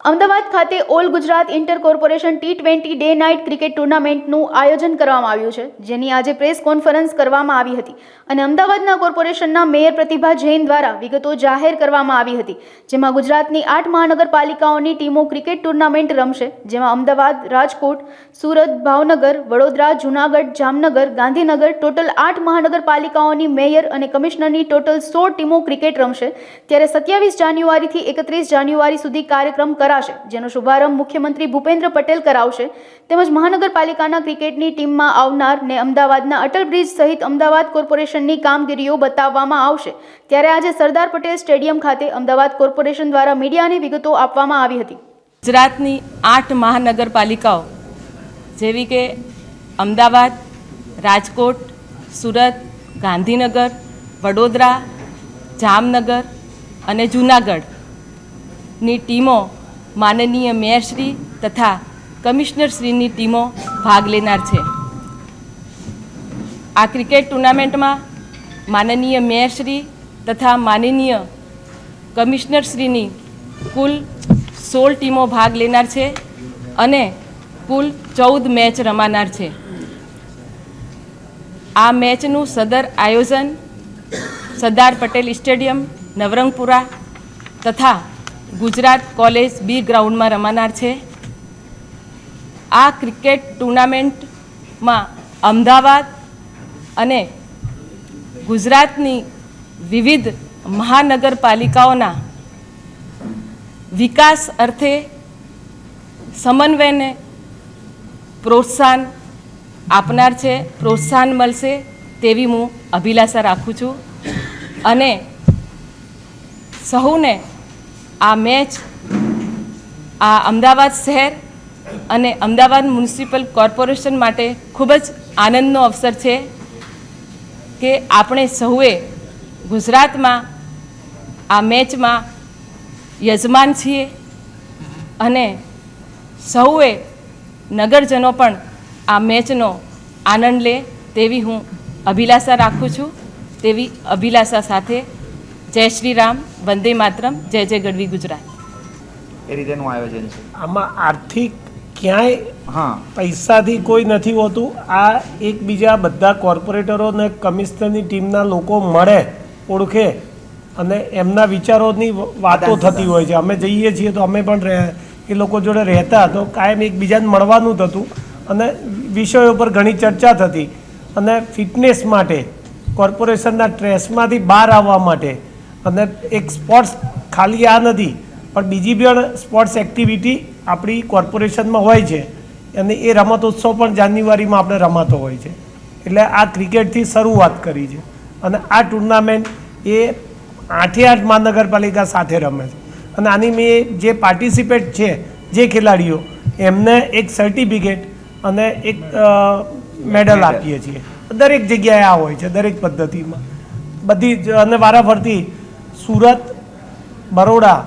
અમદાવાદ ખાતે all Gujarat inter corporation T20 day night cricket ટુર્નામેન્ટનું આયોજન કરવામાં આવ્યું છે, જેની આજે પ્રેસ કોન્ફરન્સ કરવામાં આવી હતી અને અમદાવાદના કોર્પોરેશનના મેયર પ્રતિભા જૈન દ્વારા વિગતો જાહેર કરવામાં આવી હતી, જેમાં ગુજરાતની 8 મહાનગરપાલિકાઓની ટીમો ક્રિકેટ ટુર્નામેન્ટ રમશે, જેમાં અમદાવાદ, રાજકોટ, સુરત, ભાવનગર, વડોદરા, જૂનાગઢ, જામનગર, ગાંધીનગર ટોટલ 8 મહાનગરપાલિકાઓની મેયર અને કમિશનરની ટોટલ 16 ટીમો ક્રિકેટ રમશે। ત્યારે 27 જાન્યુઆરીથી 31 જાન્યુઆરી સુધી કાર્યક્રમ જેનો શુભારંભ મુખ્યમંત્રી ભૂપેન્દ્ર પટેલ કરાવશે, તેમજ મહાનગરપાલિકાના ક્રિકેટની ટીમમાં આવનાર ને અમદાવાદના અટલ બ્રિજ સહિત અમદાવાદ કોર્પોરેશનની કામગીરીઓ બતાવવામાં આવશે। ત્યારે આજે સરદાર પટેલ સ્ટેડિયમ ખાતે અમદાવાદ કોર્પોરેશન દ્વારા મીડિયાને વિગતો આપવામાં આવી હતી। ગુજરાતની 8 મહાનગરપાલિકાઓ જેવી કે અમદાવાદ, રાજકોટ, સુરત, ગાંધીનગર, વડોદરા, જામનગર અને જૂનાગઢની ટીમો માનનીય મેયરશ્રી તથા કમિશનરશ્રીની ટીમો ભાગ લેનાર છે। આ ક્રિકેટ ટુર્નામેન્ટમાં માનનીય મેયરશ્રી તથા માનનીય કમિશનરશ્રીની કુલ 16 ટીમો ભાગ લેનાર છે અને કુલ 14 મેચ રમાનાર છે। આ મેચનું સદર આયોજન સરદાર પટેલ સ્ટેડિયમ, નવરંગપુરા તથા ગુજરાત કોલેજ બી ગ્રાઉન્ડમાં રમાનાર છે। આ ક્રિકેટ ટુર્નામેન્ટમાં અમદાવાદ અને ગુજરાતની વિવિધ મહાનગરપાલિકાઓના વિકાસ અર્થે સમન્વયને પ્રોત્સાહન આપનાર છે, પ્રોત્સાહન મળશે તેવી હું અભિલાષા રાખું છું અને સહુને આ મેચ આ અમદાવાદ શહેર અને અમદાવાદ મ્યુનિસિપલ કોર્પોરેશન માટે ખૂબ જ આનંદનો અવસર છે કે આપણે સહુએ ગુજરાતમાં આ મેચમાં યજમાન છીએ અને સહુએ નગરજનો પણ આ મેચનો આનંદ લે તેવી હું અભિલાષા રાખું છું। તેવી અભિલાષા સાથે જય શ્રી રામ, વંદે માતરમ, જય જય ગઢવી ગુજરાત। એ રીતેનું આયોજન છે। આમાં આર્થિક ક્યાંય પૈસાથી કોઈ નથી હોતું। આ એકબીજા બધા કોર્પોરેટરો અને કમિશનરની ટીમના લોકો મળે, ઓળખે અને એમના વિચારોની વાતો થતી હોય છે। અમે જઈએ છીએ તો અમે પણ એ લોકો જોડે રહેતા તો કાયમ એકબીજાને મળવાનું થતું અને વિષયો પર ઘણી ચર્ચા થતી અને ફિટનેસ માટે કોર્પોરેશનના સ્ટ્રેસમાંથી બહાર આવવા માટે અને એક સ્પોર્ટ્સ ખાલી આ નથી પણ બીજી પણ સ્પોર્ટ્સ એક્ટિવિટી આપણી કોર્પોરેશનમાં હોય છે અને એ રમતોત્સવ પણ જાન્યુઆરીમાં આપણે રમાતો હોય છે। એટલે આ ક્રિકેટથી શરૂઆત કરી છે અને આ ટુર્નામેન્ટ એ 8 મહાનગરપાલિકા સાથે રમે છે અને આની મેં જે પાર્ટિસિપેટ છે જે ખેલાડીઓ એમને એક સર્ટિફિકેટ અને એક મેડલ આપીએ છીએ। દરેક જગ્યાએ આ હોય છે, દરેક પદ્ધતિમાં બધી જ અને વારાફરતી સુરત, બરોડા,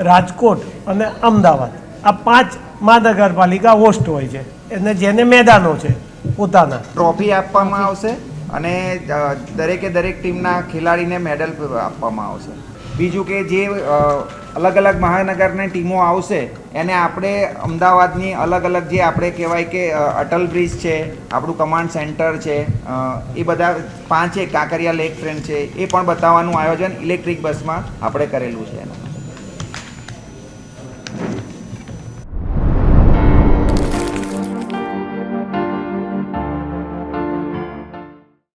રાજકોટ અને અમદાવાદ આ 5 મહાનગરપાલિકા હોસ્ટ હોય છે અને જેને મેદાનો છે પોતાના। ટ્રોફી આપવામાં આવશે અને દરેકે દરેક ટીમના ખેલાડીને મેડલ આપવામાં આવશે। બીજું કે જે અલગ અલગ મહાનગરની ટીમો આવશે એને આપણે અમદાવાદની અલગ અલગ જે આપણે કહેવાય કે અટલ બ્રિજ છે, આપણું કમાન્ડ સેન્ટર છે, એ બધા 5 કાંકરિયા લેક ટ્રેન છે એ પણ બતાવવાનું આયોજન ઇલેક્ટ્રિક બસમાં આપણે કરેલું છે।